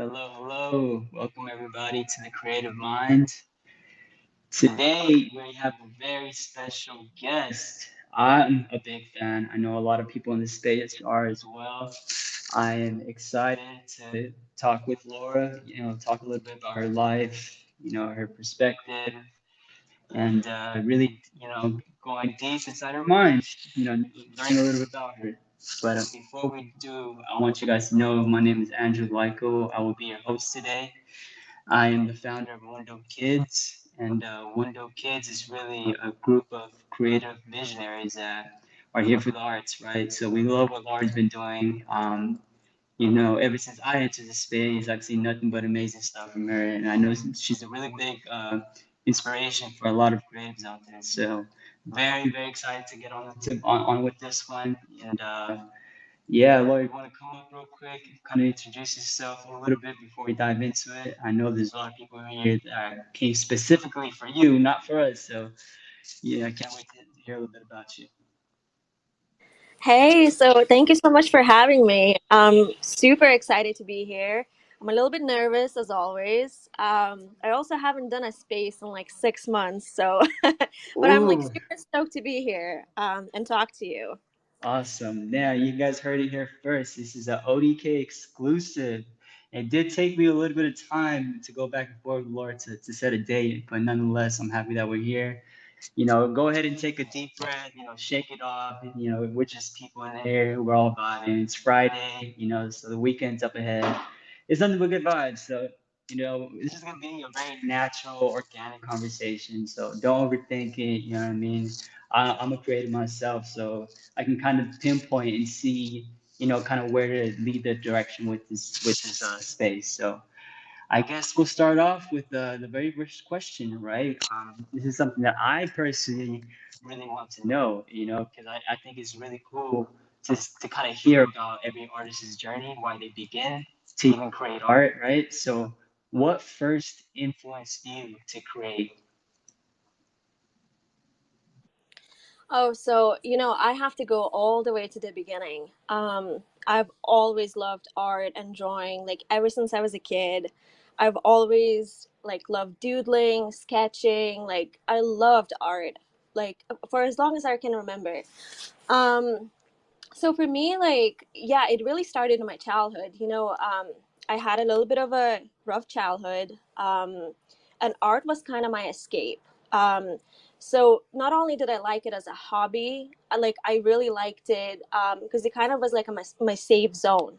Hello, hello. Welcome everybody to the Creative Mind. Today we have a very special guest. I'm a big fan. I know a lot of people in the space are as well. I am excited to talk with Laura, talk a little bit about her life, her perspective, and really, going deep inside her mind, learning a little bit about her. But before we do, I want you guys to know my name is Andrew Lyko. I will be your host today. I am the founder of Window Kids, and Window Kids is really a group of creative visionaries that are here for the arts, right? So we love what Laura's been doing. Ever since I entered the space, I've seen nothing but amazing stuff from her, and I know she's a really big inspiration for a lot of creatives out there. So very, very excited to get on with this one, and yeah, Laura, you want to come up real quick, kind of introduce yourself a little bit before we dive into it? I know there's a lot of people here that came specifically for you, not for us. So, yeah, I can't wait to hear a little bit about you. Hey, so thank you so much for having me. I'm super excited to be here. I'm a little bit nervous as always. I also haven't done a space in like 6 months, so but I'm like Ooh, super stoked to be here and talk to you. awesome. Yeah, you guys heard it here first. This is a ODK exclusive. It did take me a little bit of time to go back and forth with Laura to set a date, but nonetheless, I'm happy that we're here. Go ahead and take a deep breath, shake it off. We're just people in here. We're all vibing. It's Friday, so the weekend's up ahead. It's nothing but good vibes. So, this is going to be a very natural, organic conversation. So don't overthink it. You know what I mean? I'm a creator myself, so I can kind of pinpoint and see, kind of where to lead the direction with this space. So, I guess we'll start off with the very first question, right? This is something that I personally really want to know, because I think it's really cool to kind of hear about every artist's journey, why they begin to even create art, right? So, what first influenced you to create? Oh, so I have to go all the way to the beginning. I've always loved art and drawing, like ever since I was a kid. I've always like loved doodling, sketching. Like I loved art, like for as long as I can remember. Um, so for me, like yeah, it really started in my childhood. I had a little bit of a rough childhood, and art was kind of my escape. So not only did I like it as a hobby, I really liked it because it kind of was like my safe zone,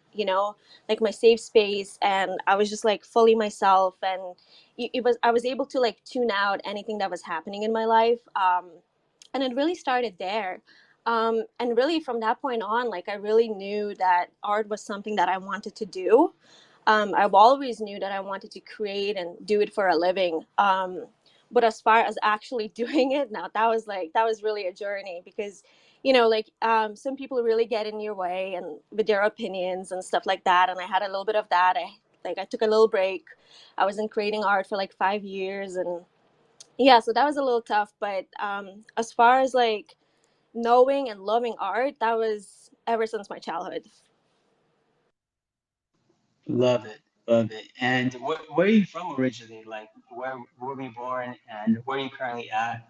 like my safe space, and I was just like fully myself, and I was able to like tune out anything that was happening in my life, and it really started there. And really from that point on, like I really knew that art was something that I wanted to do. I've always knew that I wanted to create and do it for a living. But as far as actually doing it, now that was really a journey because, some people really get in your way and with their opinions and stuff like that. And I had a little bit of that. I took a little break. I wasn't creating art for like 5 years, and yeah, so that was a little tough. But as far as like knowing and loving art, that was ever since my childhood. Love it, love it. And where are you from originally? Like, where were we born, and where are you currently at?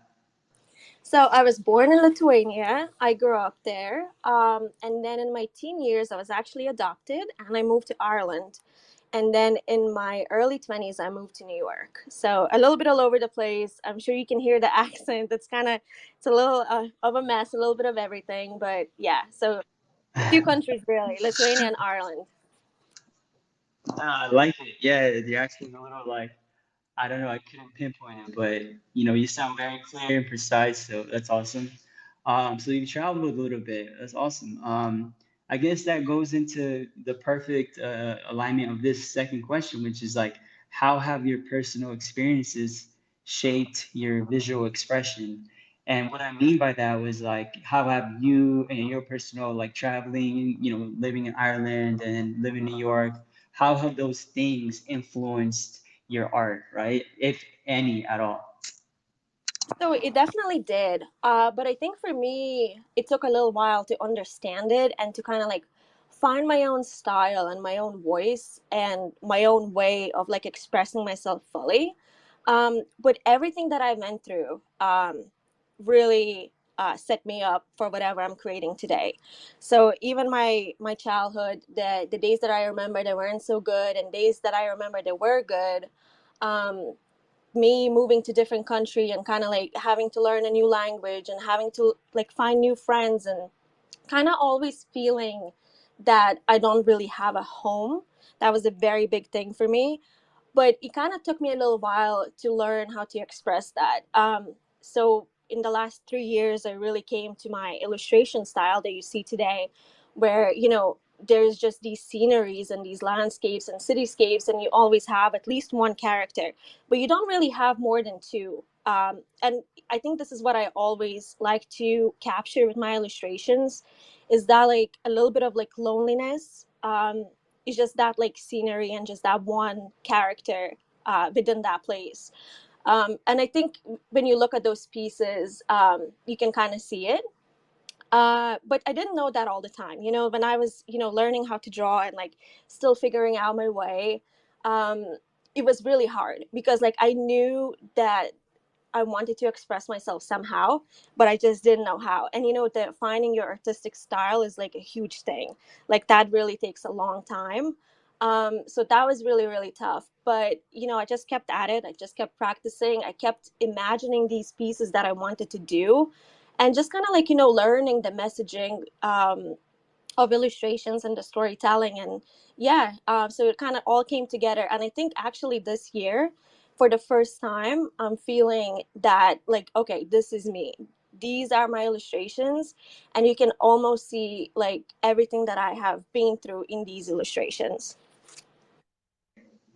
So I was born in Lithuania. I grew up there. And then in my teen years, I was actually adopted and I moved to Ireland. And then in my early 20s, I moved to New York. So a little bit all over the place. I'm sure you can hear the accent. It's a little of a mess, a little bit of everything. But yeah, so two countries really, Lithuania and Ireland. I like it. Yeah, the accent's a little like I don't know. I couldn't pinpoint it, but you sound very clear and precise, so that's awesome. So you traveled a little bit. That's awesome. I guess that goes into the perfect alignment of this second question, which is like, how have your personal experiences shaped your visual expression? And what I mean by that was like, how have you and your personal like traveling, living in Ireland and living in New York, how have those things influenced your art, right? If any at all. So it definitely did. But I think for me, it took a little while to understand it and to kind of like find my own style and my own voice and my own way of like expressing myself fully. But everything that I went through really set me up for whatever I'm creating today. So even my childhood, the days that I remember they weren't so good, and days that I remember they were good. Um, Me moving to different country and kind of like having to learn a new language and having to like find new friends and kind of always feeling that I don't really have a home. That was a very big thing for me, but it kind of took me a little while to learn how to express that. So in the last 3 years, I really came to my illustration style that you see today, where there's just these sceneries and these landscapes and cityscapes, and you always have at least one character, but you don't really have more than two. And I think this is what I always like to capture with my illustrations, is that like a little bit of like loneliness. It's just that like scenery and just that one character within that place. And I think when you look at those pieces, you can kind of see it. But I didn't know that all the time. When I was, learning how to draw and like still figuring out my way, it was really hard because like I knew that I wanted to express myself somehow, but I just didn't know how. And that finding your artistic style is like a huge thing. Like that really takes a long time. So that was really, really tough. But I just kept at it. I just kept practicing. I kept imagining these pieces that I wanted to do, and just kind of like learning the messaging of illustrations and the storytelling. And yeah, so it kind of all came together, and I think actually this year for the first time I'm feeling that like, okay, this is me, these are my illustrations, and you can almost see like everything that I have been through in these illustrations.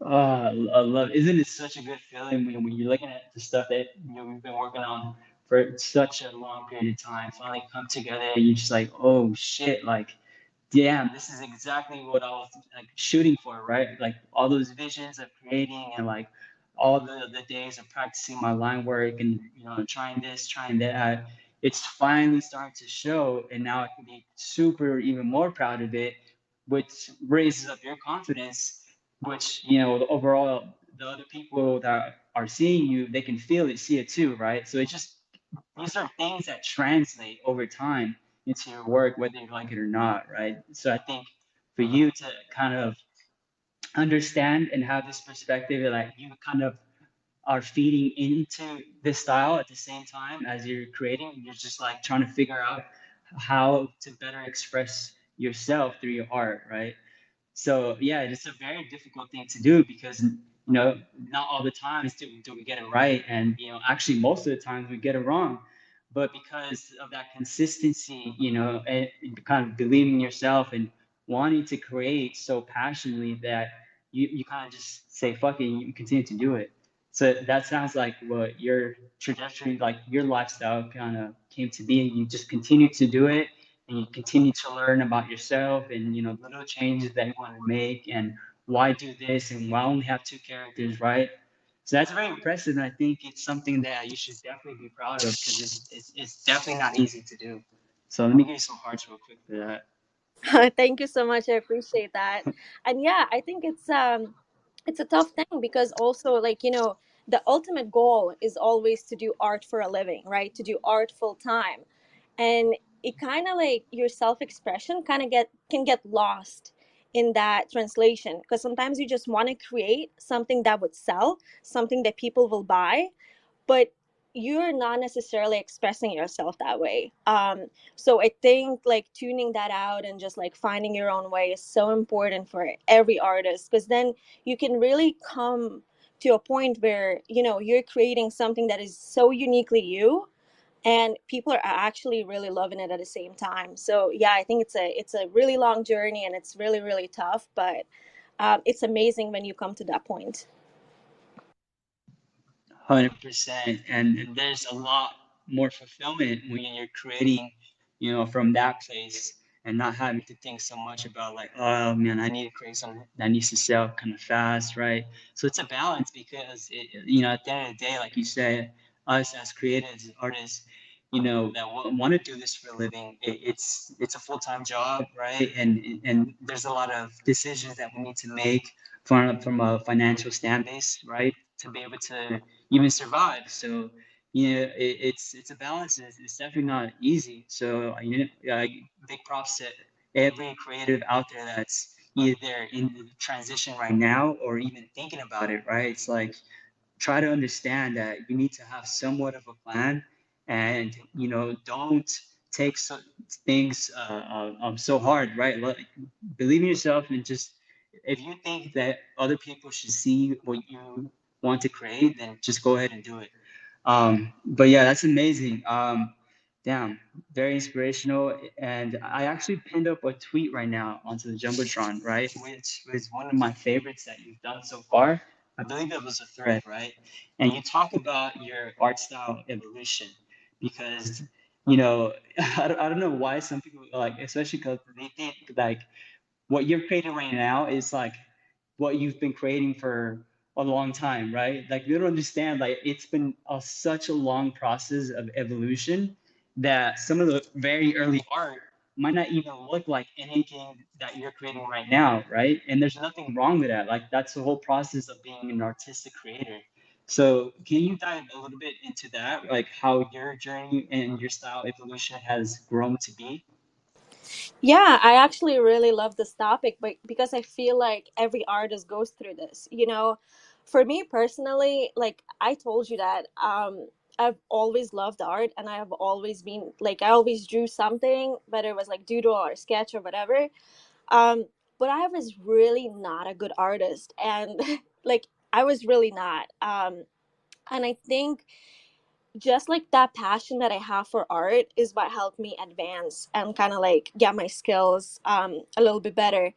I love. Isn't it such a good feeling when you're looking at the stuff that we've been working on for such a long period of time finally come together and you're just like, oh shit, like damn, this is exactly what I was like shooting for, right? Like all those visions of creating and like all the days of practicing my line work and trying this, trying that. It's finally starting to show, and now I can be super even more proud of it, which raises up your confidence, which the overall the other people that are seeing you, they can feel it, see it too, right? So it's just these are things that translate over time into your work, whether you like it or not, right? So I think for you to kind of understand and have this perspective, like you kind of are feeding into this style at the same time as you're creating, you're just like trying to figure out how to better express yourself through your art, right? So yeah, it's a very difficult thing to do because not all the times do we get it right, and actually most of the times we get it wrong. But because of that consistency, and kind of believing in yourself and wanting to create so passionately that you kind of just say fuck it, and you continue to do it. So that sounds like what your trajectory, like your lifestyle, kind of came to be, and you just continue to do it and you continue to learn about yourself and little changes that you want to make and why do this and why only have two characters, right? So that's very impressive, and I think it's something that you should definitely be proud of because it's definitely not easy to do. So let me give you some hearts real quick for that. Thank you so much. I appreciate that. And yeah, I think it's a tough thing because also like, the ultimate goal is always to do art for a living, right? To do art full time. And it kind of like your self-expression kind of get lost in that translation, because sometimes you just want to create something that would sell, something that people will buy, but you're not necessarily expressing yourself that way. So I think like tuning that out and just like finding your own way is so important for every artist, because then you can really come to a point where you're creating something that is so uniquely you, and people are actually really loving it at the same time. So yeah, I think it's a really long journey, and it's really, really tough, but it's amazing when you come to that point. 100%. And there's a lot more fulfillment when you're creating, from that place and not having to think so much about like, oh man, I need to create something that needs to sell kind of fast, right? So it's a balance because at the end of the day, like you said, us as creatives, artists, that want to do this for a living, it's a full-time job, right? And there's a lot of decisions that we need to make from a financial stand base, right? To be able to even survive. So, it's a balance. It's definitely not easy. So, big props to every creative out there that's either in the transition right now or even thinking about it, right? It's like try to understand that you need to have somewhat of a plan, and don't take things so hard, right? Believe in yourself, and just if you think that other people should see what you want to create, then just go ahead and do it. But yeah, that's amazing. Damn, very inspirational. And I actually pinned up a tweet right now onto the Jumbotron, right? Which was one of my favorites that you've done so far. I believe it was a thread, right? And you talk about your art style evolution because, I don't know why some people like, especially because they think like what you're creating right now is like what you've been creating for a long time, right? Like you don't understand, like it's been such a long process of evolution that some of the very early art might not even look like anything that you're creating right now, right? And there's nothing wrong with that. Like that's the whole process of being an artistic creator. So can you dive a little bit into that, like how your journey and your style evolution has grown to be? Yeah, I actually really love this topic, but because I feel like every artist goes through this. For me personally, like I told you that I've always loved art, and I have always been like I always drew something, whether it was like doodle or sketch or whatever. Um, but I was really not a good artist, and like I was really not. And I think just like that passion that I have for art is what helped me advance and kind of like get my skills a little bit better.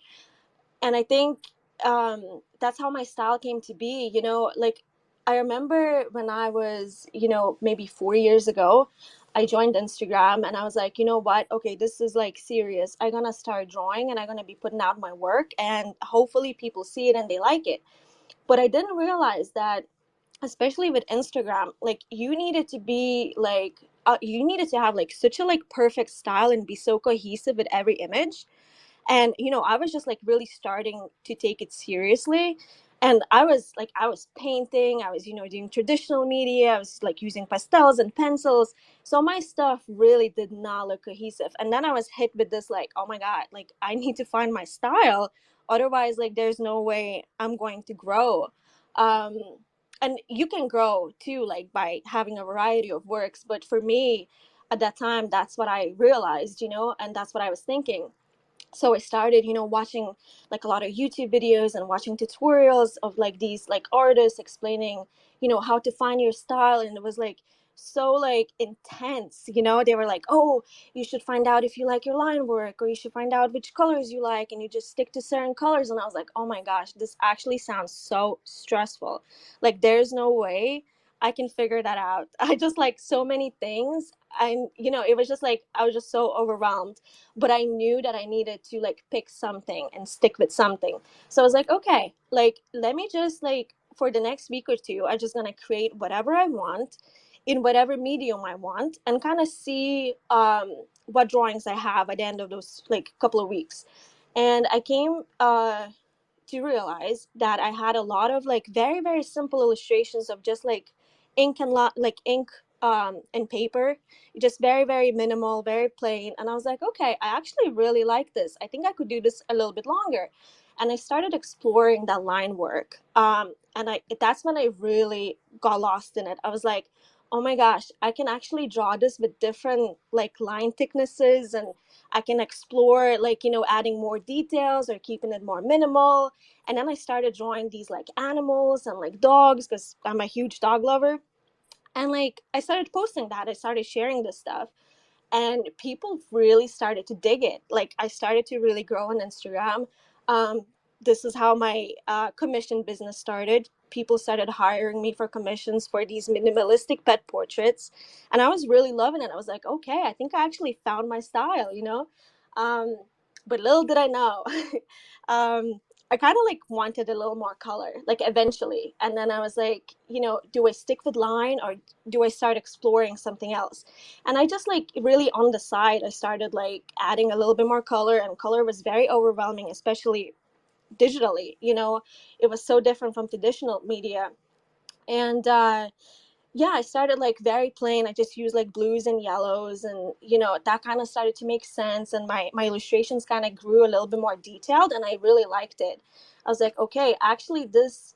And I think that's how my style came to be. Like I remember when I was, maybe 4 years ago, I joined Instagram and I was like, you know what? Okay, this is like serious. I'm gonna start drawing and I'm gonna be putting out my work, and hopefully people see it and they like it. But I didn't realize that, especially with Instagram, like you needed to be like you needed to have like such a like perfect style and be so cohesive with every image. And I was just like really starting to take it seriously, and I was painting, I was doing traditional media, I was like using pastels and pencils. So my stuff really did not look cohesive, and then I was hit with this like, oh my god, like I need to find my style, otherwise like there's no way I'm going to grow. um and you can grow too, like by having a variety of works, but for me at that time, that's what I realized, and that's what I was thinking. So I started watching like a lot of YouTube videos and watching tutorials of like these like artists explaining how to find your style. And it was like so like intense. They were like, oh, you should find out if you like your line work, or you should find out which colors you like, and you just stick to certain colors. And I was like, oh my gosh, this actually sounds so stressful. Like there's no way I can figure that out. I just like so many things, and it was just like I was just so overwhelmed. But I knew that I needed to like pick something and stick with something. So I was like, okay, like let me just like for the next week or two, I'm just gonna create whatever I want in whatever medium I want, and kind of see what drawings I have at the end of those like couple of weeks. And I came to realize that I had a lot of like very very simple illustrations of just like ink and paper, just very very minimal, very plain. And I was like, okay, I actually really like this. I think I could do this a little bit longer. And I started exploring that line work. And that's when I really got lost in it. I was like, oh my gosh, I can actually draw this with different like line thicknesses, and I can explore like adding more details or keeping it more minimal. And then I started drawing these like animals and like dogs, because I'm a huge dog lover. And like I started posting that, I started sharing this stuff, and people really started to dig it. Like I started to really grow on Instagram. um, this is how my commission business started. People started hiring me for commissions for these minimalistic pet portraits, and I was really loving it. I was like, okay, I think I actually found my style. um, but little did I know, um, I kind of like wanted a little more color, like eventually. And then I was like, do I stick with line or do I start exploring something else? And I just like really on the side, I started like adding a little bit more color, and color was very overwhelming, especially digitally. It was so different from traditional media. And yeah, I started like very plain. I just used like blues and yellows, and that kind of started to make sense. And my illustrations kind of grew a little bit more detailed, and I really liked it. I was like, okay, actually, this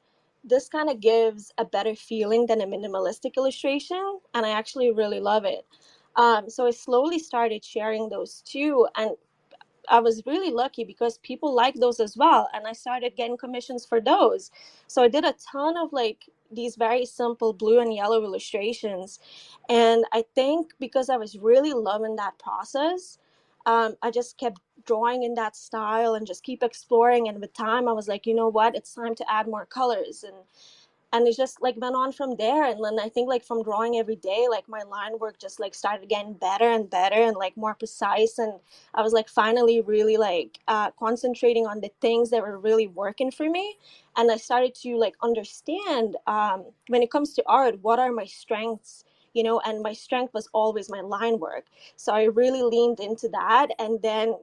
kind of gives a better feeling than a minimalistic illustration, and I actually really love it. So I slowly started sharing those two, and I was really lucky because people like those as well, and I started getting commissions for those. So I did a ton of like these very simple blue and yellow illustrations, and I think because I was really loving that process, I just kept drawing in that style and just keep exploring. And with time, I was like, you know what, it's time to add more colors, and it just like went on from there. And then I think like from drawing every day, like my line work just like started getting better and better and like more precise. And I was like finally really like concentrating on the things that were really working for me. And I started to like understand, when it comes to art, what are my strengths, and my strength was always my line work. So I really leaned into that. And then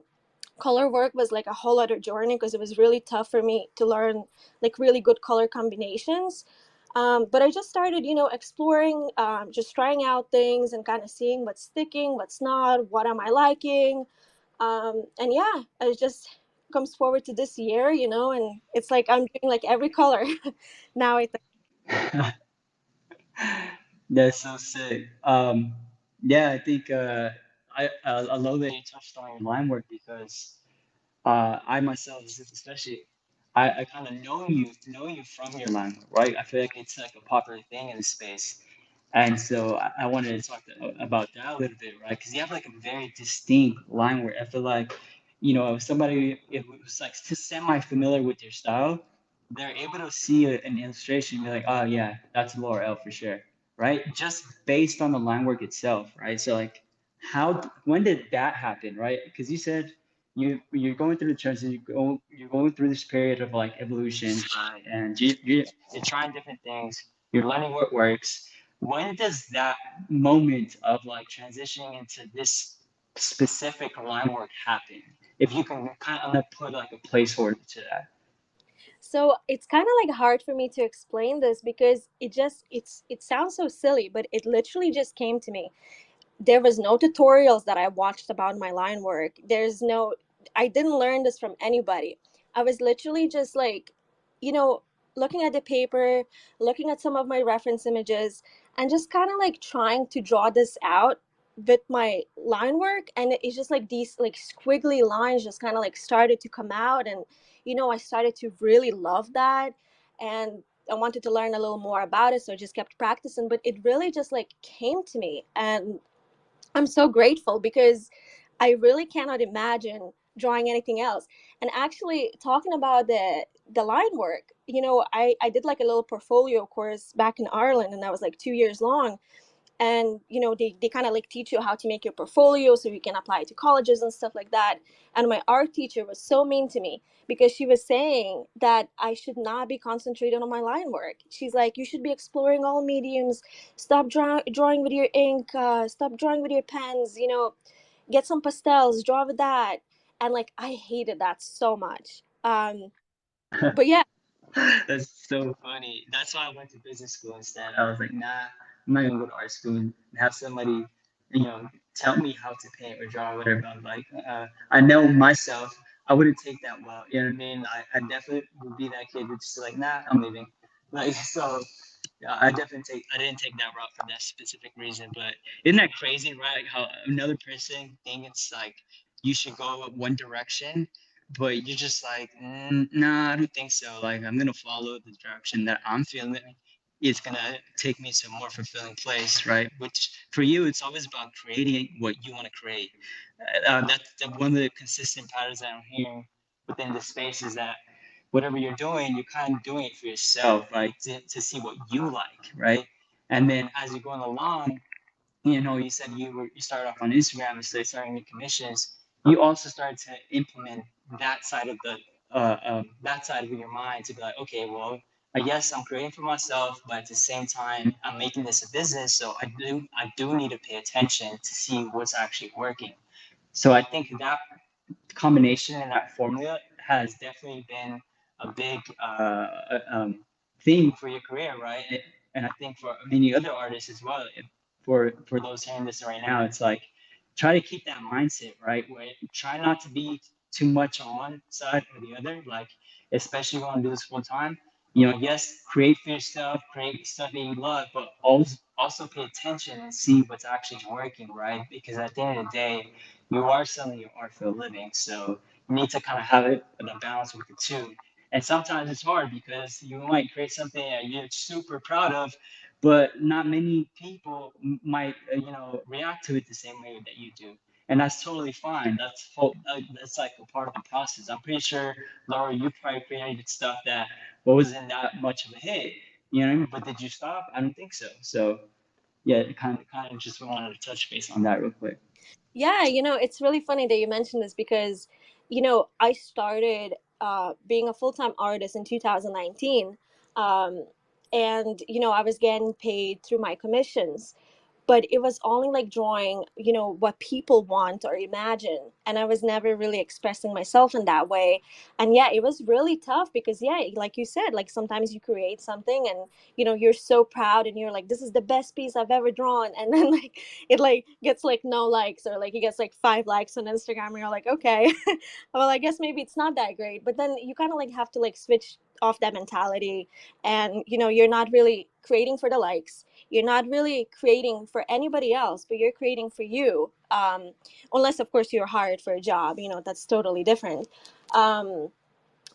color work was like a whole other journey because it was really tough for me to learn like really good color combinations. But I just started, exploring, just trying out things and kind of seeing what's sticking, what's not, what am I liking. And yeah, it just comes forward to this year, and it's like I'm doing like every color now, I think. That's so sick. Yeah, I think I love that you touched on your line work because I myself, especially, I kind of know you from your line work, right? I feel like it's like a popular thing in the space, and so I wanted to talk about that a little bit, right? Because you have like a very distinct line work. I feel like, if somebody if it was like semi familiar with your style, they're able to see an illustration and be like, oh yeah, that's Laura L for sure, right? Just based on the line work itself, right? So like, when did that happen, right? Because you said you're going through the transition, you're going through this period of like evolution, right? And you're trying different things, you're learning what works. When does that moment of like transitioning into this specific line work happen? If you can kind of put like a placeholder to that. So it's kind of like hard for me to explain this because it sounds so silly, but it literally just came to me. There was no tutorials that I watched about my line work. I didn't learn this from anybody. I was literally just like, you know, looking at the paper, looking at some of my reference images, and just kind of like trying to draw this out with my line work. And it's just like these like squiggly lines just kind of like started to come out. And, I started to really love that. And I wanted to learn a little more about it. So I just kept practicing, but it really just like came to me. And I'm so grateful because I really cannot imagine drawing anything else. And actually, talking about the line work, I did like a little portfolio course back in Ireland, and that was like 2 years long. And they kind of like teach you how to make your portfolio so you can apply to colleges and stuff like that. And my art teacher was so mean to me because she was saying that I should not be concentrating on my line work. She's like, you should be exploring all mediums. Stop drawing with your ink, stop drawing with your pens, get some pastels, draw with that. And like I hated that so much. But yeah. That's so funny. That's why I went to business school instead. I was like, nah, I'm not gonna go to art school and have somebody, tell me how to paint or draw or whatever. I'm like, I know myself, I wouldn't take that well. You know what I mean? I definitely would be that kid who's just like, nah, I'm leaving. Like, so yeah, I didn't take that route for that specific reason. But isn't that crazy, right? Like how another person think it's like you should go one direction, but you're just like, nah, I don't think so. Like I'm gonna follow the direction that I'm feeling. It's gonna take me to a more fulfilling place, right? Which for you, it's always about creating what you want to create. That's one of the consistent patterns that I'm hearing within the space is that whatever you're doing, you're kind of doing it for yourself, right? To see what you like, right? And then as you're going along, you said you started off on Instagram and started getting commissions. You also started to implement that side of that side of your mind to be like, okay, well, yes, I'm creating for myself, but at the same time, I'm making this a business, so I do need to pay attention to see what's actually working. So I think that combination and that formula has definitely been a big theme for your career, right? And I think for many other artists as well. For those hearing this right now, it's like try to keep that mindset, right? Where try not to be too much on one side or the other. Like especially when you want to do this full time. Yes, create for yourself, create stuff that you love, but also pay attention and see what's actually working, right? Because at the end of the day, you are selling your art for a living. So you need to kind of have it the balance with the two. And sometimes it's hard because you might create something that you're super proud of, but not many people might react to it the same way that you do. And that's totally fine. That's like a part of the process. I'm pretty sure, Laura, you probably created stuff that wasn't that much of a hit. You know what I mean? But did you stop? I don't think so. So yeah, kind of just wanted to touch base on that real quick. Yeah, it's really funny that you mentioned this because, I started being a full time artist in 2019. Um, and, I was getting paid through my commissions, but it was only like drawing what people want or imagine, and I was never really expressing myself in that way. And yeah, it was really tough because, yeah, like you said, like sometimes you create something and you're so proud and you're like, this is the best piece I've ever drawn, and then like it like gets like no likes, or like it gets like 5 likes on Instagram, and you're like, okay, well, I guess maybe it's not that great. But then you kind of like have to like switch off that mentality, and you're not really creating for the likes, you're not really creating for anybody else, but you're creating for you. Unless of course you're hired for a job, that's totally different. um,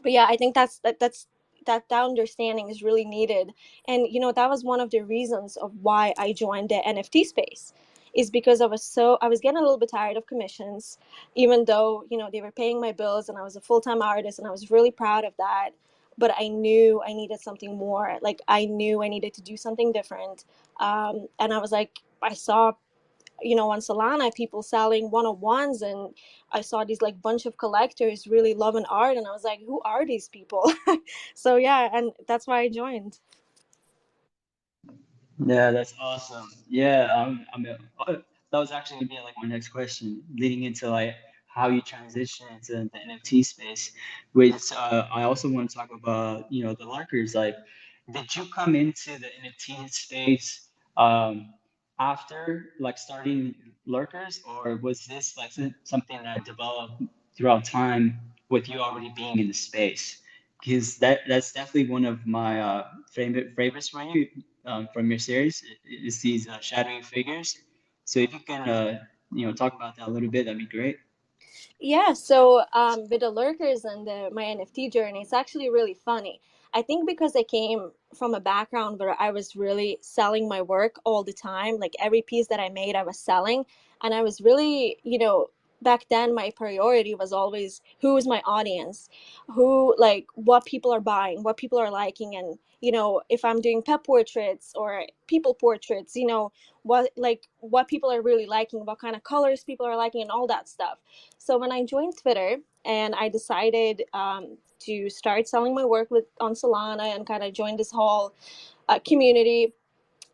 but yeah, I think that understanding is really needed. And that was one of the reasons of why I joined the NFT space, is because I was getting a little bit tired of commissions, even though they were paying my bills and I was a full-time artist and I was really proud of that. But I knew I needed something more. Like I knew I needed to do something different. And I was like, I saw on Solana, people selling one-on-ones, and I saw these like bunch of collectors really loving art, and I was like, who are these people? So yeah, and that's why I joined. Yeah, that's awesome. Yeah, I mean, that was actually gonna be like my next question, leading into like how you transition into the NFT space. Which I also want to talk about, the lurkers. Like, did you come into the NFT space um, after like starting lurkers, or was this like something that developed throughout time with you already being in the space? Because that's definitely one of my favorite favorites from your series is these shadowy figures. So if you can, talk about that a little bit, that'd be great. Yeah, so with the lurkers and my NFT journey, it's actually really funny. I think because I came from a background where I was really selling my work all the time, like every piece that I made, I was selling. And I was really, back then my priority was always who is my audience, who, like, what people are buying, what people are liking. And, if I'm doing pet portraits or people portraits, what people are really liking, what kind of colors people are liking, and all that stuff. So when I joined Twitter and I decided to start selling my work with on Solana and kind of join this whole community,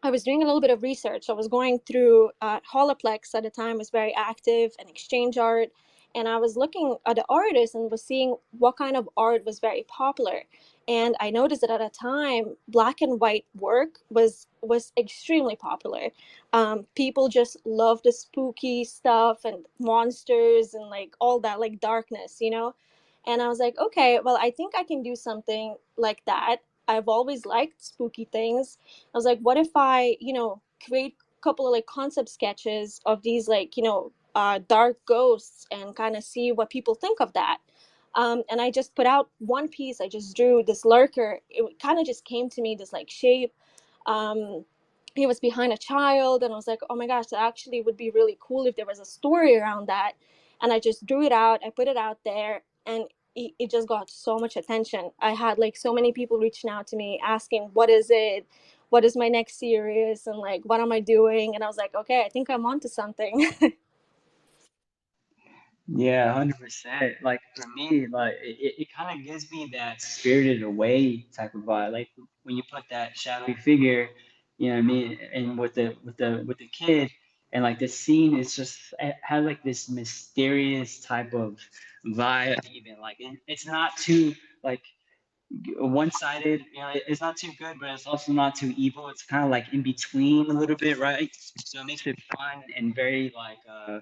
I was doing a little bit of research. I was going through Holoplex at the time was very active, and Exchange Art, and I was looking at the artists and was seeing what kind of art was very popular. And I noticed that at a time, black and white work was extremely popular. People just loved the spooky stuff and monsters and like all that, like darkness. And I was like, okay, well, I think I can do something like that. I've always liked spooky things. I was like, what if I, create a couple of like concept sketches of these like, dark ghosts and kind of see what people think of that. And I just put out one piece. I just drew this lurker. It kind of just came to me, this like shape. Um, he was behind a child, and I was like, oh my gosh, that actually would be really cool if there was a story around that. And I just drew it out. I put it out there, and it just got so much attention. I had like so many people reaching out to me asking, what is it? What is my next series? And like, what am I doing? And I was like, okay, I think I'm onto something. Yeah, 100%. Like for me, like it kind of gives me that spirited away type of vibe. Like when you put that shadowy figure, you know what I mean, and with the kid, and like the scene is just it has like this mysterious type of vibe. Even like it's not too like one-sided. You know, it's not too good, but it's also not too evil. It's kind of like in between a little bit, right? So it makes it fun and very like uh,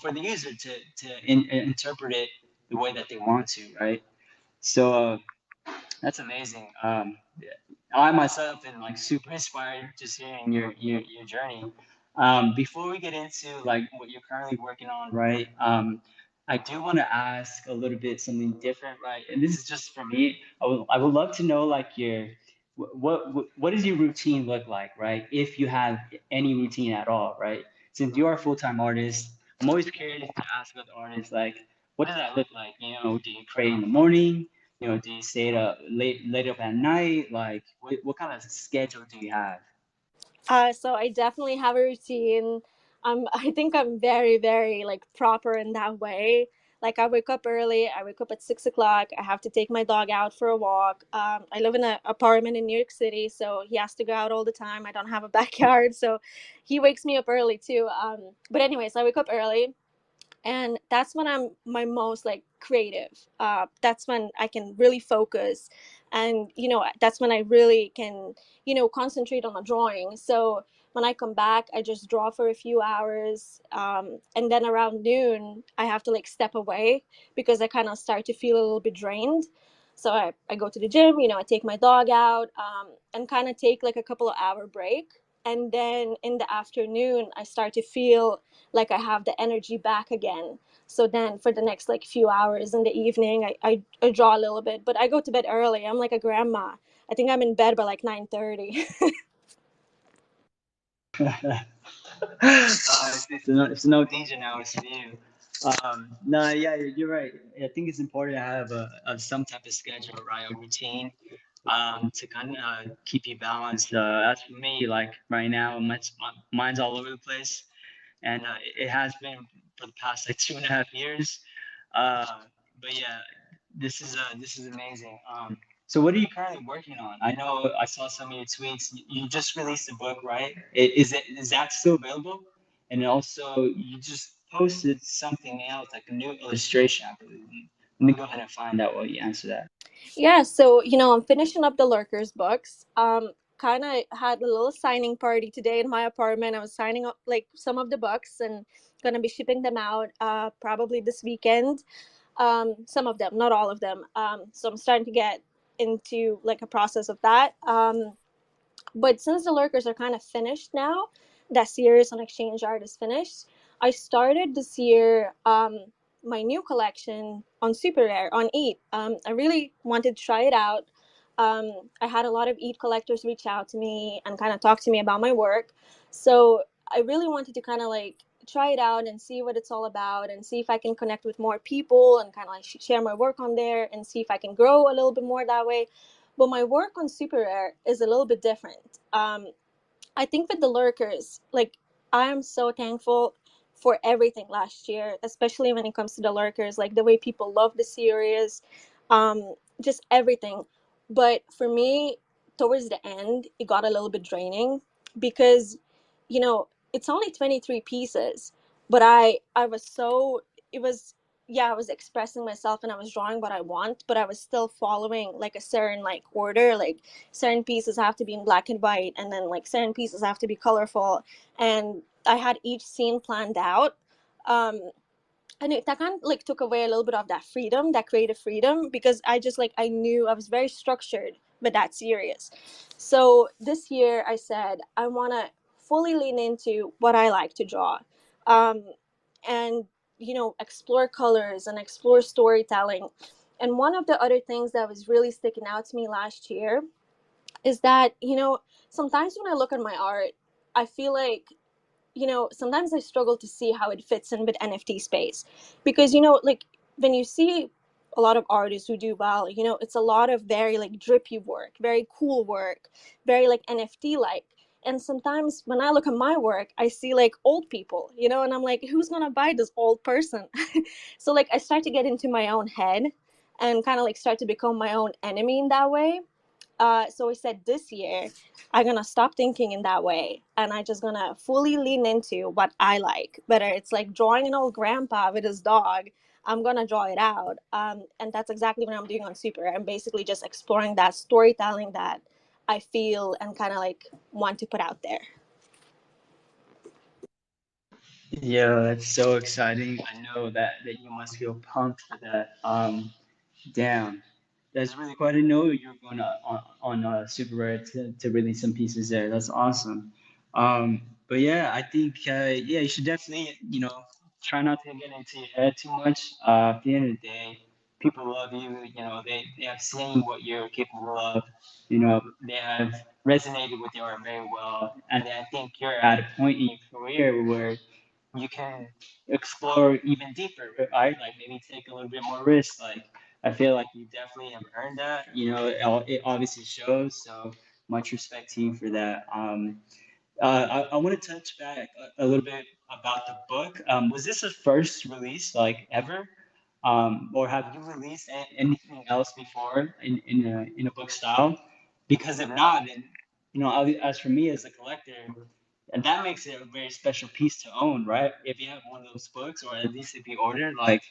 for the user to interpret it the way that they want to, right? So that's amazing. I myself am like super inspired just hearing your journey. Before we get into like what you're currently working on, right? I do want to ask a little bit something different, right? And this is just for me. I would love to know like your what does your routine look like, right? If you have any routine at all, right? Since you are a full-time artist, I'm always curious to ask about the artists like, what does that look like? Do you create in the morning? Do you stay up late up at night? Like, what kind of schedule do you have? So I definitely have a routine. I think I'm very, very like proper in that way. Like I wake up early. I wake up at 6 o'clock. I have to take my dog out for a walk. I live in an apartment in New York City, so he has to go out all the time. I don't have a backyard, so he wakes me up early too. But anyways, I wake up early, and that's when I'm my most like creative. That's when I can really focus, and that's when I really can concentrate on a drawing. So when I come back, I just draw for a few hours, and then around noon I have to like step away because I kind of start to feel a little bit drained. So I go to the gym, I take my dog out, and kind of take like a couple of hour break, and then in the afternoon I start to feel like I have the energy back again. So then for the next like few hours in the evening, I draw a little bit, but I go to bed early. I'm like a grandma. I think I'm in bed by like 9:30. It's no danger now. It's you. No, yeah, you're right. I think it's important to have some type of schedule, right? A routine, to kind of keep you balanced. That's for me. Like right now, mine's all over the place, and it has been for the past like 2.5 years. Uh, but yeah, this is amazing. So what are you currently working on? I know I saw some of your tweets. You just released a book, right? Is that still available? And also, you just posted something else, like a new illustration, I believe. Let me go ahead and find out while you answer that. Yeah, so I'm finishing up the Lurkers books. Kind of had a little signing party today in my apartment. I was signing up like some of the books and gonna be shipping them out probably this weekend. Some of them, not all of them. So I'm starting to get into like a process of that. But since the Lurkers are kind of finished now, that series on Exchange Art is finished. I started this year my new collection on Super Rare on Eat. I really wanted to try it out. I had a lot of Eat collectors reach out to me and kind of talk to me about my work. So I really wanted to kind of like try it out and see what it's all about and see if I can connect with more people and kind of like share my work on there and see if I can grow a little bit more that way. But my work on Super Rare is a little bit different. I think with the Lurkers, like I am so thankful for everything last year, especially when it comes to the Lurkers, like the way people love the series, just everything. But for me, towards the end, it got a little bit draining because, it's only 23 pieces, but I was so it was yeah, I was expressing myself and I was drawing what I want, but I was still following like a certain like order, like certain pieces have to be in black and white and then like certain pieces have to be colorful, and I had each scene planned out. Um and that kind of like took away a little bit of that freedom, that creative freedom, because I just like I knew I was very structured but that serious. So this year I said I want to fully lean into what I like to draw, um and explore colors and explore storytelling. And one of the other things that was really sticking out to me last year is that sometimes when I look at my art, I feel like sometimes I struggle to see how it fits in with NFT space, because like when you see a lot of artists who do well, it's a lot of very like drippy work, very cool work, very like NFT like. And sometimes when I look at my work, I see like old people, you know, and I'm like, who's gonna buy this old person? So like I start to get into my own head and kind of like start to become my own enemy in that way. So I said this year I'm gonna stop thinking in that way, and I just gonna fully lean into what I like. Whether it's like drawing an old grandpa with his dog, I'm gonna draw it out, and that's exactly what I'm doing on Super. I'm basically just exploring that storytelling that I feel and kind of like want to put out there. Yeah, that's so exciting. I know that you must feel pumped for that. Damn, that's really cool. I didn't know you were going on Super Rare to release some pieces there. That's awesome. But yeah, I think yeah, you should definitely try not to get into your head too much. At the end of the day, people love you. You know, they have seen what you're capable of. You know, they have resonated with your art very well, and I think you're at a point in your career where you can explore even deeper, right? Like maybe take a little bit more risk. Like I feel like you definitely have earned that. You know, it obviously shows. So much respect to you for that. I want to touch back a little bit about the book. Was this a first release, like ever, or have you released anything else before in a book style? Because if not, then as for me as a collector, and that makes it a very special piece to own, right? If you have one of those books, or at least if you order, like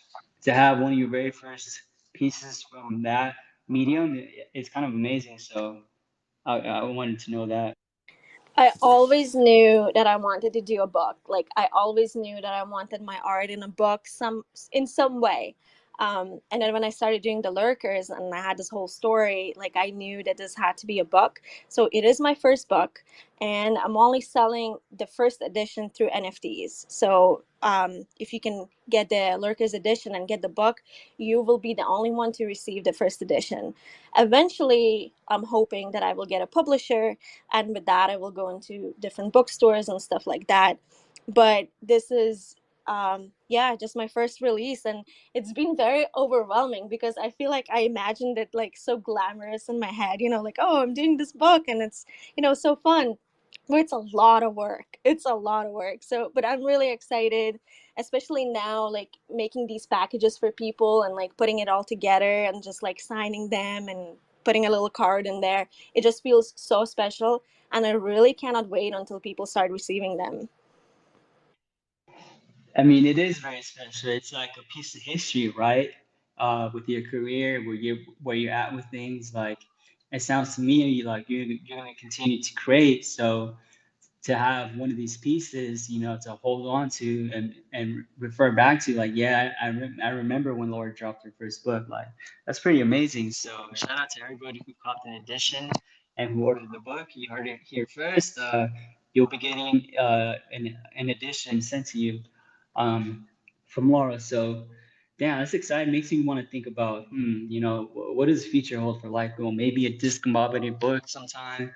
to have one of your very first pieces from that medium, it's kind of amazing. So I wanted to know that. I always knew that I wanted to do a book. Like I always knew that I wanted my art in a book, in some way. And then when I started doing the lurkers and I had this whole story, like I knew that this had to be a book. So it is my first book, and I'm only selling the first edition through NFTs. So if you can get the lurkers edition and get the book, you will be the only one to receive the first edition. Eventually, I'm hoping that I will get a publisher, and with that I will go into different bookstores and stuff like that. But this is yeah, just my first release, and it's been very overwhelming because I feel like I imagined it like so glamorous in my head, you know, like, oh, I'm doing this book and it's, you know, so fun. But it's a lot of work. It's a lot of work. So but I'm really excited, especially now, like making these packages for people and like putting it all together and just like signing them and putting a little card in there. It just feels so special, and I really cannot wait until people start receiving them. I mean, it is very special. It's like a piece of history, right? With your career, where you're at with things. Like it sounds to me like you're gonna continue to create. So to have one of these pieces, to hold on to and refer back to, like, yeah, I remember when Laura dropped her first book. Like that's pretty amazing. So shout out to everybody who caught an edition and who ordered the book. You heard it here first. You'll be getting an edition sent to you from Laura. So damn, that's exciting. Makes me want to think about, what does the future hold for Life Goal? Maybe a discombobulated book sometime.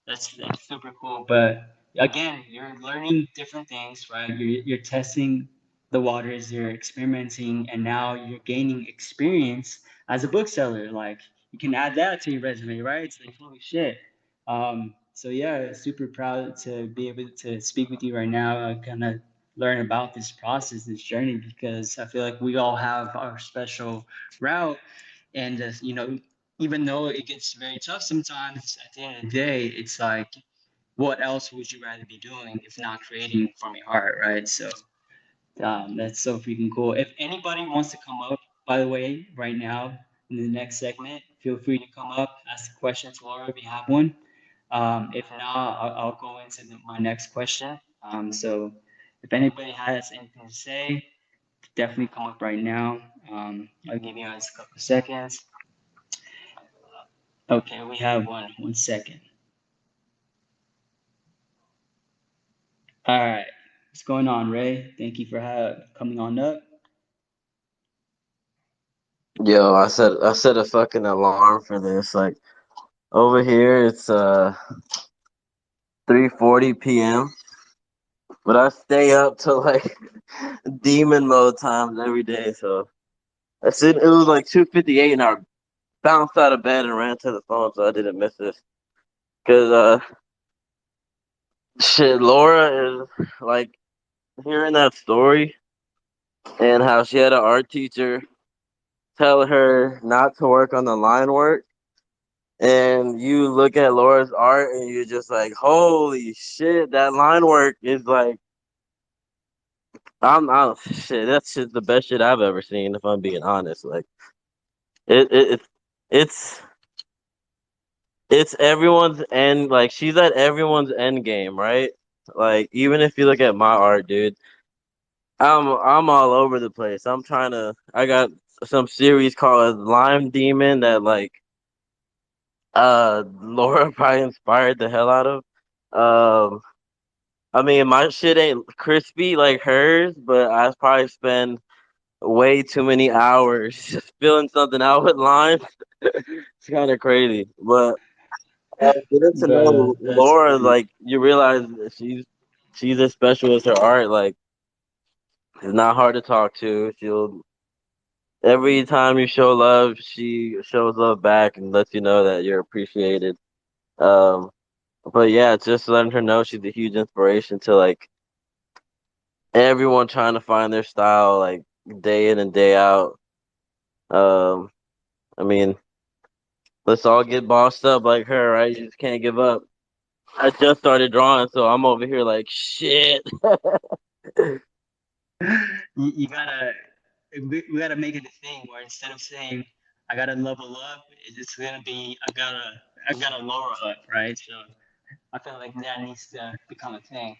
That's super cool. But again, you're learning different things, right? You're testing the waters, you're experimenting, and now you're gaining experience as a bookseller. Like you can add that to your resume, right? It's like holy shit. So yeah, super proud to be able to speak with you right now. Kind of learn about this process, this journey, because I feel like we all have our special route, and even though it gets very tough sometimes, at the end of the day, it's like, what else would you rather be doing if not creating from your heart, right? So that's so freaking cool. If anybody wants to come up, by the way, right now in the next segment, feel free to come up, ask a question to Laura if you have one. If not, I'll go into my next question. So if anybody has anything to say, definitely come up right now. I'll give you guys a couple of seconds. Okay, we have one. 1 second. All right. What's going on, Ray? Thank you for coming on up. Yo, I set a fucking alarm for this. Like over here, it's 3:40 p.m. But I stay up till like demon mode times every day. So I said it was like 2:58, and I bounced out of bed and ran to the phone so I didn't miss this. Cause Shit, Laura is like hearing that story and how she had an art teacher tell her not to work on the line work. And you look at Laura's art and you're just like, holy shit, that line work is like, I'm shit. That's just the best shit I've ever seen. If I'm being honest, like it it's it's everyone's end. Like she's at everyone's end game, right? Like even if you look at my art, dude, I'm all over the place. I'm trying to. I got some series called Lime Demon that like Laura probably inspired the hell out of. Um, I mean my shit ain't crispy like hers, but I probably spend way too many hours just filling something out with lines. It's kind of crazy, but getting to Bro, know that's Laura, funny. like you realize that she's as special as her art. Like it's not hard to talk to. She'll every time you show love, she shows love back and lets you know that you're appreciated. Um, but yeah, it's just letting her know she's a huge inspiration to like everyone trying to find their style, like day in and day out. Um, I mean, let's all get bossed up like her, right? You just can't give up. I just started drawing, so I'm over here like shit. You gotta we gotta make it a thing where instead of saying I gotta level up, it's gonna be I gotta lower up, right? So I feel like that needs to become a thing.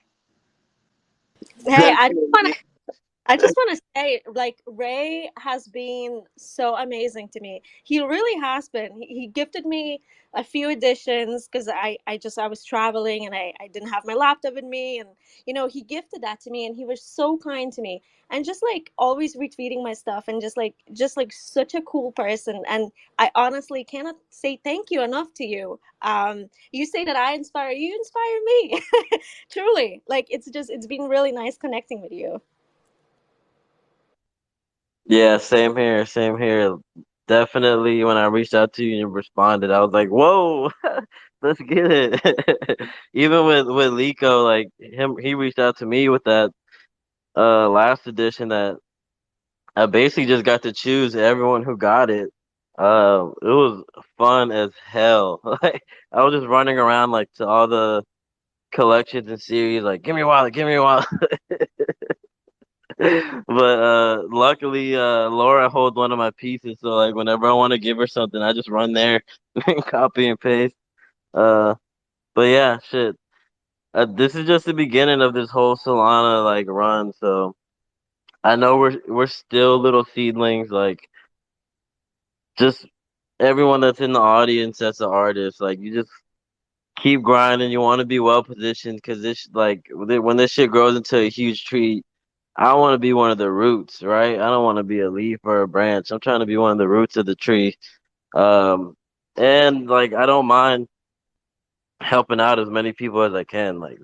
Hey, Definitely. I just want to say, like, Ray has been so amazing to me. He really has been. He gifted me a few editions because I was traveling and I didn't have my laptop with me. And, he gifted that to me and he was so kind to me and just like always retweeting my stuff and just like such a cool person. And I honestly cannot say thank you enough to you. You say that I inspire you, inspire me. Truly. Like, it's been really nice connecting with you. Yeah, same here, same here. Definitely when I reached out to you and you responded, I was like, "Whoa, let's get it." Even with Lico, like him, he reached out to me with that last edition that I basically just got to choose everyone who got it. It was fun as hell. Like I was just running around like to all the collections and series, like, "Give me a wallet, give me a wallet." But luckily Laura holds one of my pieces, so like whenever I want to give her something, I just run there and copy and paste. Uh, but yeah, shit. This is just the beginning of this whole Solana like run, so I know we're still little seedlings. Like just everyone that's in the audience that's an artist, like you just keep grinding. You want to be well positioned because this like when this shit grows into a huge tree, I want to be one of the roots, right? I don't want to be a leaf or a branch. I'm trying to be one of the roots of the tree. Um, and like I don't mind helping out as many people as I can. Like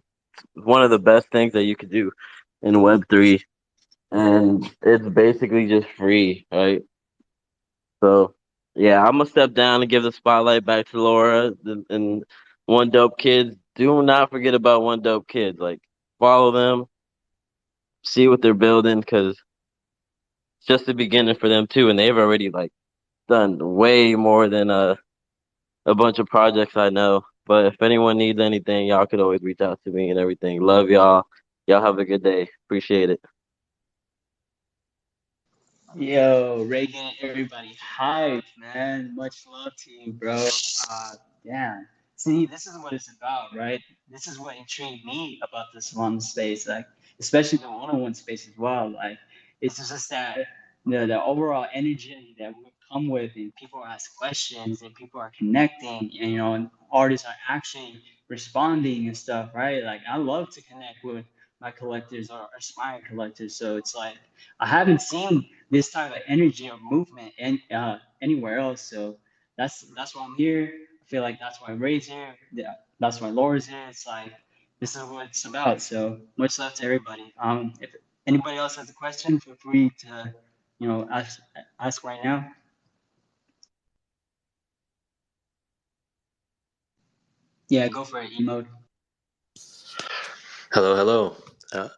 one of the best things that you could do in Web3, and it's basically just free, right? So yeah, I'm gonna step down and give the spotlight back to Laura and One Dope Kids. Do not forget about One Dope Kids. Like follow them, see what they're building, because it's just the beginning for them too, and they've already like done way more than a bunch of projects I know. But if anyone needs anything, y'all could always reach out to me and everything. Love y'all. Y'all have a good day. Appreciate it. Yo, Reagan, everybody, hype, man. Much love to you, bro. Yeah. See, this is what it's about, right? This is what intrigued me about this one space, like especially the one-on-one space as well. Like, it's just that the overall energy that we come with, and people ask questions, and people are connecting, and and artists are actually responding and stuff, right? Like, I love to connect with my collectors or aspiring collectors, so it's like I haven't seen this type of energy or movement anywhere else. So that's why I'm here. I feel like that's why Ray's here. Yeah, that's why Laura's here. It's like this is what it's about. So much love to everybody. If anybody else has a question, feel free to ask right now. Yeah, go for it, emote. Hello, hello.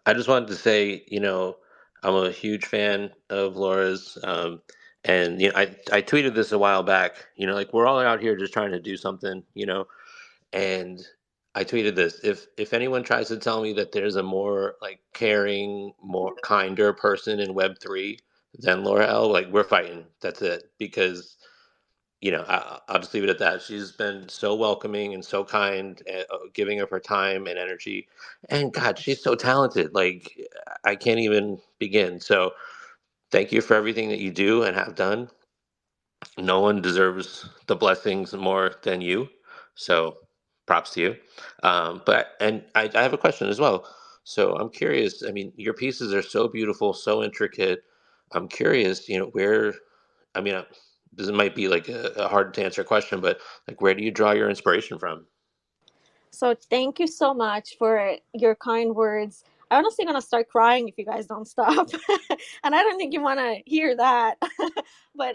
I just wanted to say, I'm a huge fan of Laura's, and I tweeted this a while back. Like we're all out here just trying to do something, and I tweeted this. If anyone tries to tell me that there's a more like caring, more kinder person in Web3 than Laura L, like we're fighting. That's it. Because I'll just leave it at that. She's been so welcoming and so kind, giving of her time and energy. And God, she's so talented. Like, I can't even begin. So, thank you for everything that you do and have done. No one deserves the blessings more than you. So, props to you. I have a question as well. So, I'm curious. I mean, your pieces are so beautiful, so intricate. I'm curious, where I mean, this might be like a hard to answer question, but like, where do you draw your inspiration from? So thank you so much for your kind words. I'm honestly gonna start crying if you guys don't stop, and I don't think you want to hear that. But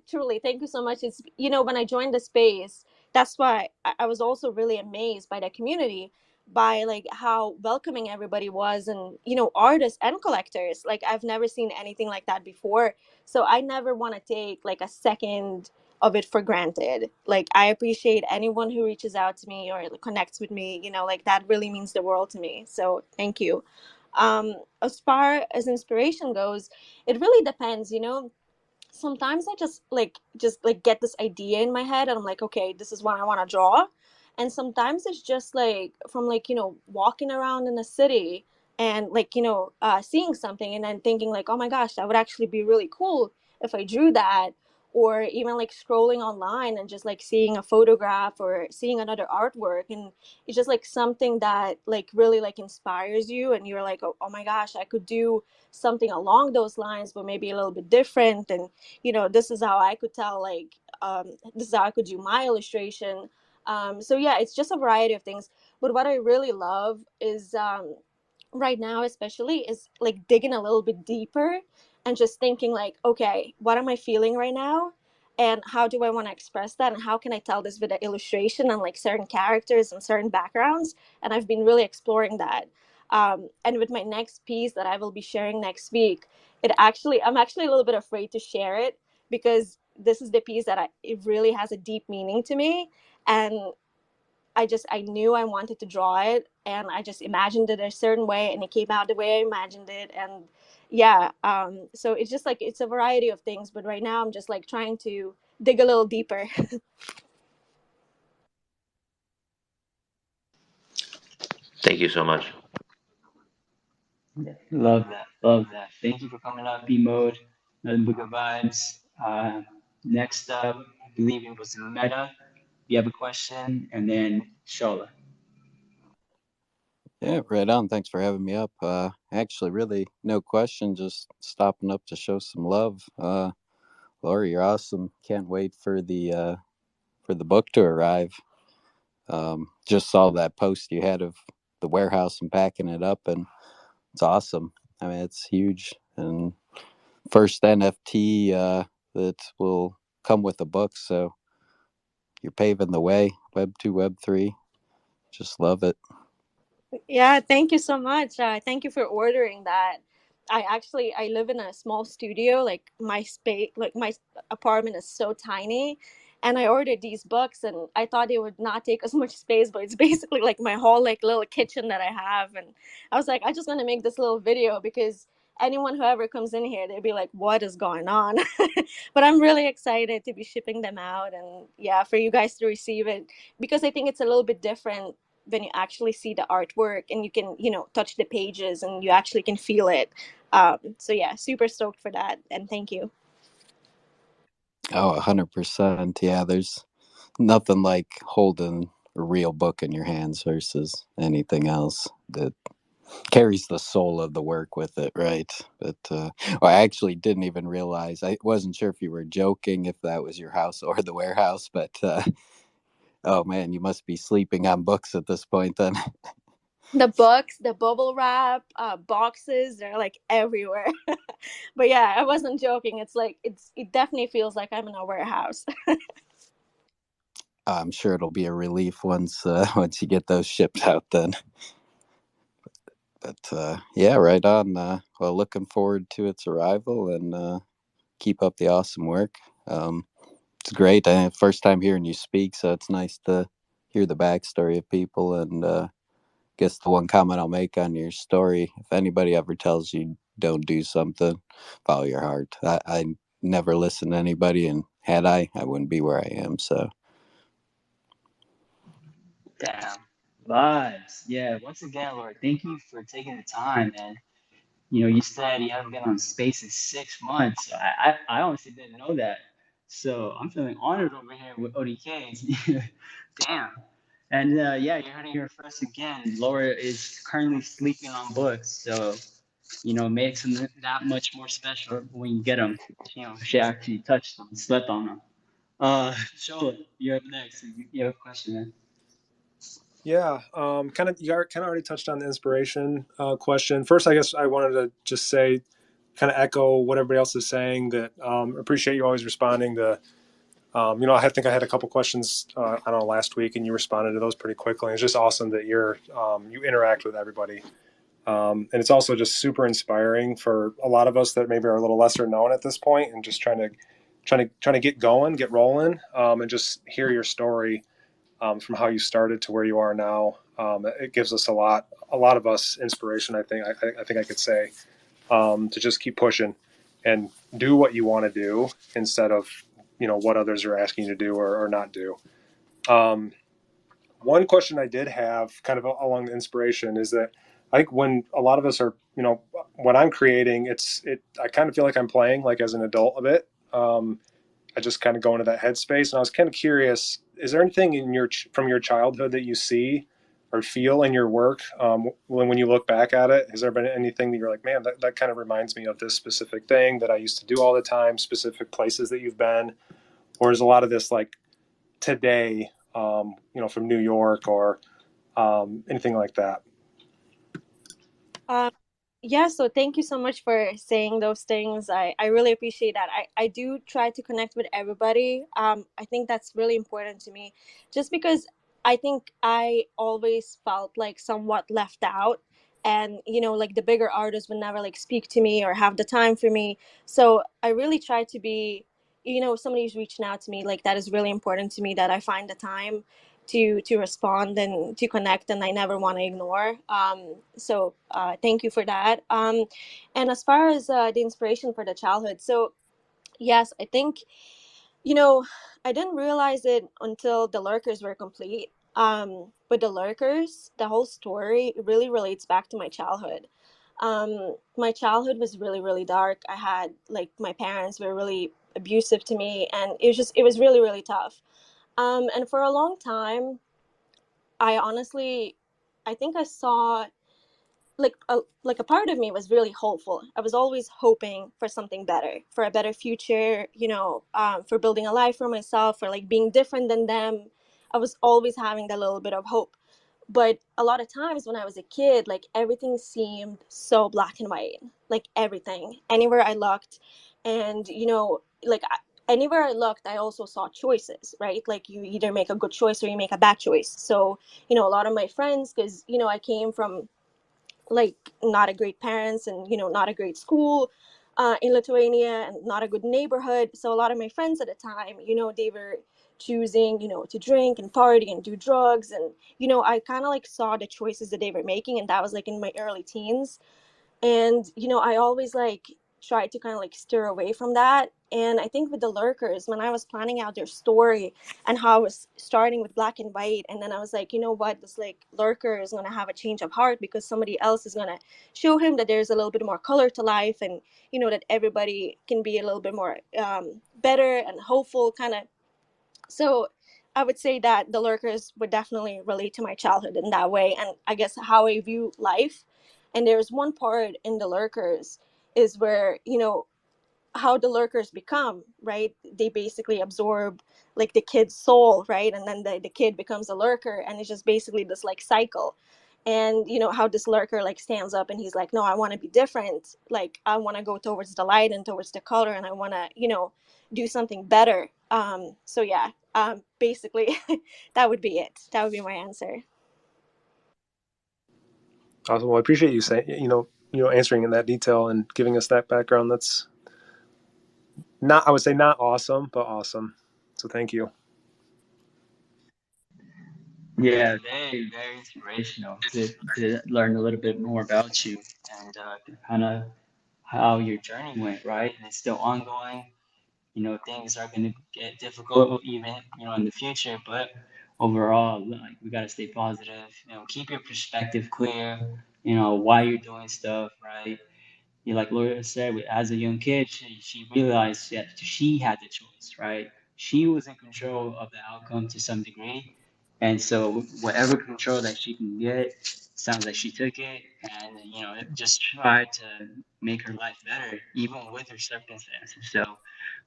truly, thank you so much. It's when I joined the space, that's why I was also really amazed by the community, by like how welcoming everybody was, and artists and collectors. Like I've never seen anything like that before. So I never want to take like a second of it for granted. Like I appreciate anyone who reaches out to me or connects with me, like that really means the world to me. So thank you. As far as inspiration goes, it really depends, sometimes I just like get this idea in my head and I'm like, okay, this is what I want to draw. And sometimes it's just like from like, walking around in the city and like, seeing something and then thinking like, oh my gosh, that would actually be really cool if I drew that. Or even like scrolling online and just like seeing a photograph or seeing another artwork, and it's just like something that like really like inspires you and you're like, oh my gosh, I could do something along those lines but maybe a little bit different. And this is how I could tell, like, this is how I could do my illustration. So yeah, it's just a variety of things. But what I really love is, right now especially, is like digging a little bit deeper and just thinking like, okay, what am I feeling right now, and how do I want to express that, and how can I tell this with an illustration and like certain characters and certain backgrounds. And I've been really exploring that. And with my next piece that I will be sharing next week, I'm actually a little bit afraid to share it, because this is the piece that it really has a deep meaning to me. And I knew I wanted to draw it, and I just imagined it a certain way and it came out the way I imagined it. And yeah, so it's just like it's a variety of things, but right now I'm just like trying to dig a little deeper. Thank you so much. Yeah, love that. Love that. Thank you for coming up, B Mode. Nothing but good vibes. Next up, I believe it was Meta. You have a question, and then Shola. Yeah, right on. Thanks for having me up. Actually, really, no question. Just stopping up to show some love. Laura, you're awesome. Can't wait for the book to arrive. Just saw that post you had of the warehouse and packing it up, and it's awesome. I mean, it's huge, and first NFT that will come with the book. So you're paving the way. Web 2, Web 3. Just love it. Yeah, thank you so much. Thank you for ordering that. I live in a small studio. Like my space, like my apartment is so tiny, and I ordered these books, and I thought they would not take as much space, but it's basically like my whole like little kitchen that I have. And I was like, I just want to make this little video because anyone who ever comes in here, they'd be like, what is going on? But I'm really excited to be shipping them out, and yeah, for you guys to receive it, because I think it's a little bit different when you actually see the artwork and you can touch the pages and you actually can feel it. So yeah, super stoked for that, and thank you. Oh, 100%. Yeah, there's nothing like holding a real book in your hands versus anything else that carries the soul of the work with it, right? But well, I actually didn't even realize. I wasn't sure if you were joking, if that was your house or the warehouse, but oh man, you must be sleeping on books at this point then. The books, the bubble wrap, boxes, they're like everywhere. But yeah, I wasn't joking. It's like it definitely feels like I'm in a warehouse. I'm sure it'll be a relief once once you get those shipped out then. But yeah, right on. Well, looking forward to its arrival, and keep up the awesome work. It's great. First time hearing you speak, so it's nice to hear the backstory of people. And guess the one comment I'll make on your story: if anybody ever tells you don't do something, follow your heart. I never listen to anybody, and had I wouldn't be where I am. So Damn. Vibes. Yeah, once again, Lord, thank you for taking the time, man. You know, you said you haven't been on space in 6 months. I honestly didn't know that. So I'm feeling honored over here with ODK. Damn. And yeah, you heard it here first again. Laura is currently sleeping on books. So, you know, it makes them that much more special when you get them. You know, she actually touched them, slept on them. Shola, you're up next. You have a question, man. Yeah, kind of. You kind of already touched on the inspiration question. First, I guess I wanted to just say, kind of echo what everybody else is saying. That appreciate you always responding to. I think I had a couple questions. I don't know, last week, and you responded to those pretty quickly. It's just awesome that you interact with everybody, and it's also just super inspiring for a lot of us that maybe are a little lesser known at this point, and just trying to get going, get rolling, and just hear your story from how you started to where you are now. It gives us a lot of us inspiration. I think I could say to just keep pushing and do what you want to do instead of what others are asking you to do or not do. Um, One question I did have, kind of along the inspiration, is that I think when a lot of us are, when I'm creating, I kind of feel like I'm playing like as an adult a bit. I just kind of go into that headspace. And I was kind of curious, is there anything from your childhood that you see or feel in your work when you look back at it? Has there been anything that you're like, man, that kind of reminds me of this specific thing that I used to do all the time, specific places that you've been? Or is a lot of this like today, from New York or anything like that? Um, yeah, so thank you so much for saying those things. I really appreciate that. I do try to connect with everybody. I think that's really important to me just because I think I always felt like somewhat left out. And, like the bigger artists would never like speak to me or have the time for me. So I really try to be, somebody who's reaching out to me, like that is really important to me that I find the time to respond and to connect, and I never want to ignore. So thank you for that. And as far as the inspiration for the childhood, so yes, I think you know I didn't realize it until the lurkers were complete. But the lurkers, the whole story really relates back to my childhood. My childhood was really really dark. I had like my parents were really abusive to me, and it was really really tough. And for a long time I honestly, I think I saw like a part of me was really hopeful. I was always hoping for something better, for a better future, for building a life for myself, for like being different than them. I was always having that little bit of hope. But a lot of times when I was a kid, like everything seemed so black and white, like everything, anywhere I looked. And, anywhere I looked, I also saw choices, right? Like you either make a good choice or you make a bad choice. So, a lot of my friends, because, I came from like not a great parents and not a great school in Lithuania and not a good neighborhood. So a lot of my friends at the time, they were choosing to drink and party and do drugs. And I kind of like saw the choices that they were making, and that was like in my early teens. And I always like tried to kind of like steer away from that. And I think with the lurkers, when I was planning out their story and how I was starting with black and white, and then I was like, this like lurker is going to have a change of heart because somebody else is going to show him that there's a little bit more color to life, and that everybody can be a little bit more better and hopeful kind of. So I would say that the lurkers would definitely relate to my childhood in that way, and I guess how I view life. And there's one part in the lurkers is where how the lurkers become, right? They basically absorb like the kid's soul, right? And then the kid becomes a lurker, and it's just basically this like cycle. And how this lurker like stands up and he's like, no, I want to be different. Like I want to go towards the light and towards the color, and I want to do something better. So yeah, basically that would be it. That would be my answer. Awesome. Well, I appreciate you saying, answering in that detail and giving us that background. That's not, I would say not awesome, but awesome. So thank you. Yeah, very, very inspirational to learn a little bit more about you and kind of how your journey went, right? And it's still ongoing. You know, things are going to get difficult even, in the future, but overall, like, we got to stay positive, keep your perspective clear, why you're doing stuff, right? Like Laura said, as a young kid, she realized that she had the choice, right? She was in control of the outcome to some degree. And so whatever control that she can get, sounds like she took it and, just tried to make her life better, even with her circumstances. So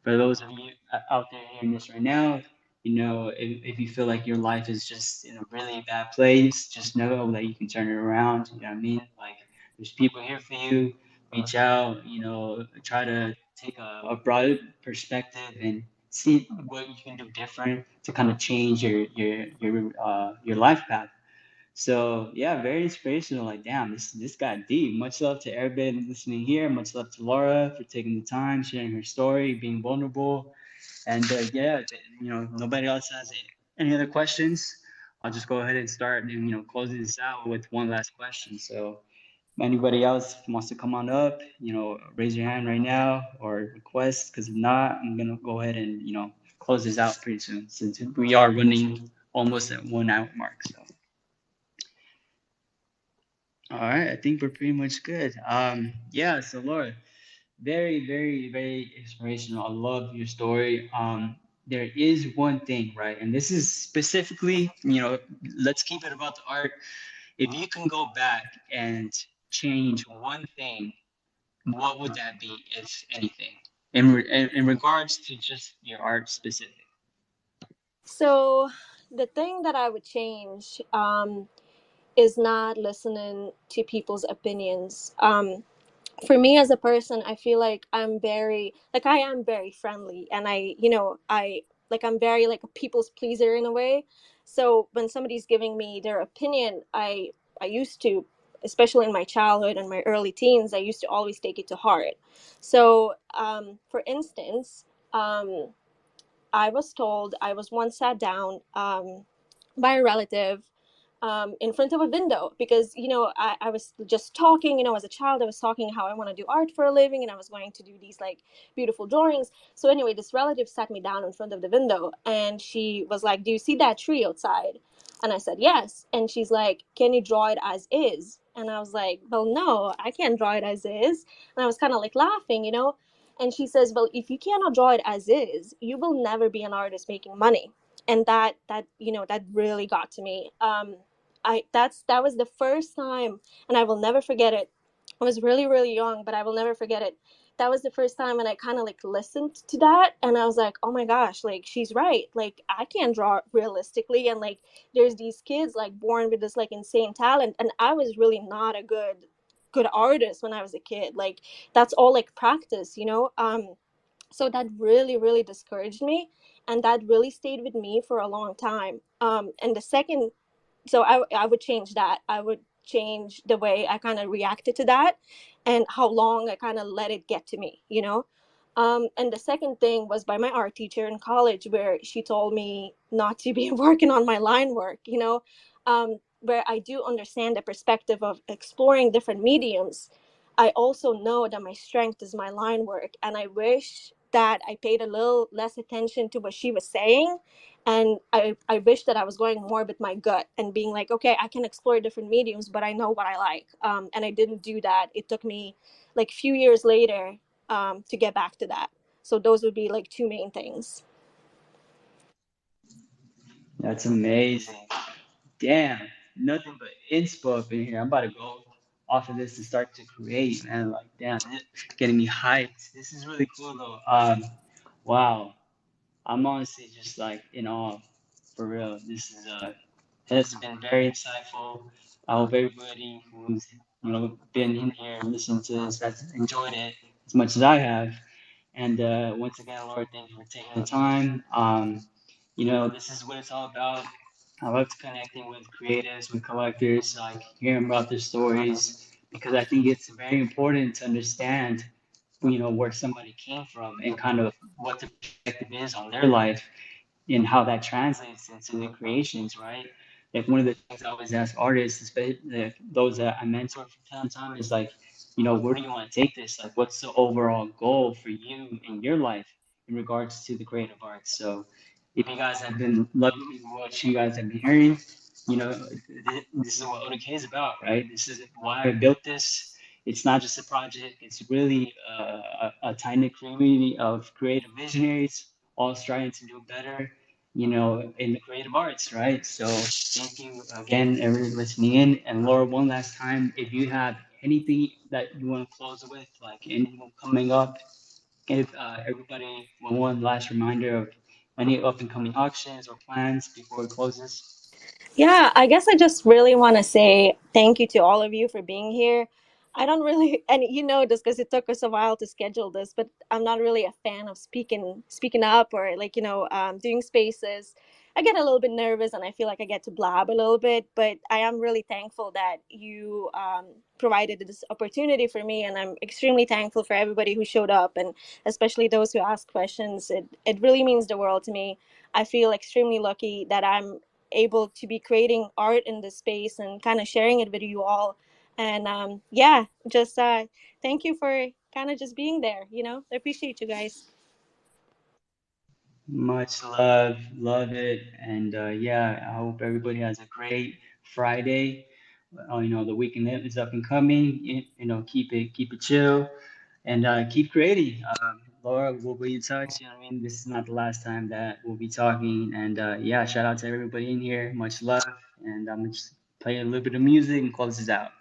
for those of you out there hearing this right now, if you feel like your life is just in a really bad place, just know that you can turn it around. You know what I mean? Like, there's people here for you. Reach out, try to take a broad perspective and see what you can do different to kind of change your life path. So yeah, very inspirational. Like, damn, this got deep. Much love to everybody listening here. Much love to Laura for taking the time, sharing her story, being vulnerable. And yeah, nobody else has any other questions. I'll just go ahead and start, and closing this out with one last question. So anybody else wants to come on up, raise your hand right now or request, because if not, I'm gonna go ahead and close this out pretty soon since we are running almost at 1 hour mark. So all right, I think we're pretty much good. Yeah, so Laura, very, very, very inspirational. I love your story. There is one thing, right? And this is specifically, let's keep it about the art. If you can go back and change one thing, what would that be, if anything, in regards to just your art specific? So the thing that I would change is not listening to people's opinions. For me as a person, I feel like I am very friendly, and I'm very like a people's pleaser in a way. So when somebody's giving me their opinion, I used to, especially in my childhood and my early teens, I used to always take it to heart. So for instance, I was told, I was once sat down by a relative in front of a window because I was just talking. As a child, I was talking how I want to do art for a living, and I was going to do these like beautiful drawings. So anyway, this relative sat me down in front of the window, and she was like, "Do you see that tree outside?" And I said, "Yes." And she's like, "Can you draw it as is?" And I was like, "Well, no, I can't draw it as is." And I was kind of like laughing. And she says, "Well, if you cannot draw it as is, you will never be an artist making money." And that really got to me. That was the first time, and I will never forget it. I was really, really young, but I will never forget it. That was the first time, and I kind of like listened to that, and I was like, oh my gosh, like she's right. Like I can't draw realistically, and like there's these kids like born with this like insane talent, and I was really not a good artist when I was a kid. Like that's all like practice. So that really, really discouraged me, and that really stayed with me for a long time. And the second so I would change that. I would change the way I kind of reacted to that and how long I kind of let it get to me. And the second thing was by my art teacher in college, where she told me not to be working on my line work. Where I do understand the perspective of exploring different mediums. I also know that my strength is my line work, and I wish that I paid a little less attention to what she was saying, and I wish that I was going more with my gut and being like, okay, I can explore different mediums, but I know what I like. And I didn't do that. It took me like a few years later to get back to that. So those would be like two main things. That's amazing. Damn, nothing but inspo up in here. I'm about to go off of this and start to create, man. Like, damn, getting me hyped. This is really cool though. Wow. I'm honestly just like in awe, for real. This is has been very insightful. I hope everybody who's been in here and listened to this has enjoyed it as much as I have. And once again, Lord, thank you for taking the time. This is what it's all about. I love connecting with creatives, with collectors, like hearing about their stories, because I think it's very important to understand, where somebody came from and kind of what the perspective is on their life and how that translates into the creations, right? Like one of the things I always ask artists, especially those that I mentor from time to time, is like, where do you want to take this? Like, what's the overall goal for you in your life in regards to the creative arts? So, if you guys have been loving what you guys have been hearing, this is what ODK is about, right? This is why I built this. It's not just a project, it's really a tight knit community of creative visionaries all striving to do better, in the creative arts, right? So thank you again, everyone listening in. And Laura, one last time, if you have anything that you want to close with, like anything coming up, give everybody one last reminder of any up and coming auctions or plans before it closes. Yeah, I guess I just really want to say thank you to all of you for being here. I don't really, and you know this because it took us a while to schedule this, but I'm not really a fan of speaking up or like doing spaces. I get a little bit nervous and I feel like I get to blab a little bit, but I am really thankful that you provided this opportunity for me, and I'm extremely thankful for everybody who showed up and especially those who asked questions. It really means the world to me. I feel extremely lucky that I'm able to be creating art in this space and kind of sharing it with you all. And yeah, just thank you for kind of just being there. I appreciate you guys. Much love, love it, and yeah, I hope everybody has a great Friday. The weekend is up and coming. Keep it chill, and keep creating. Laura, we'll be in touch. You know what I mean? This is not the last time that we'll be talking. And yeah, shout out to everybody in here. Much love, and I'm just play a little bit of music and close this out.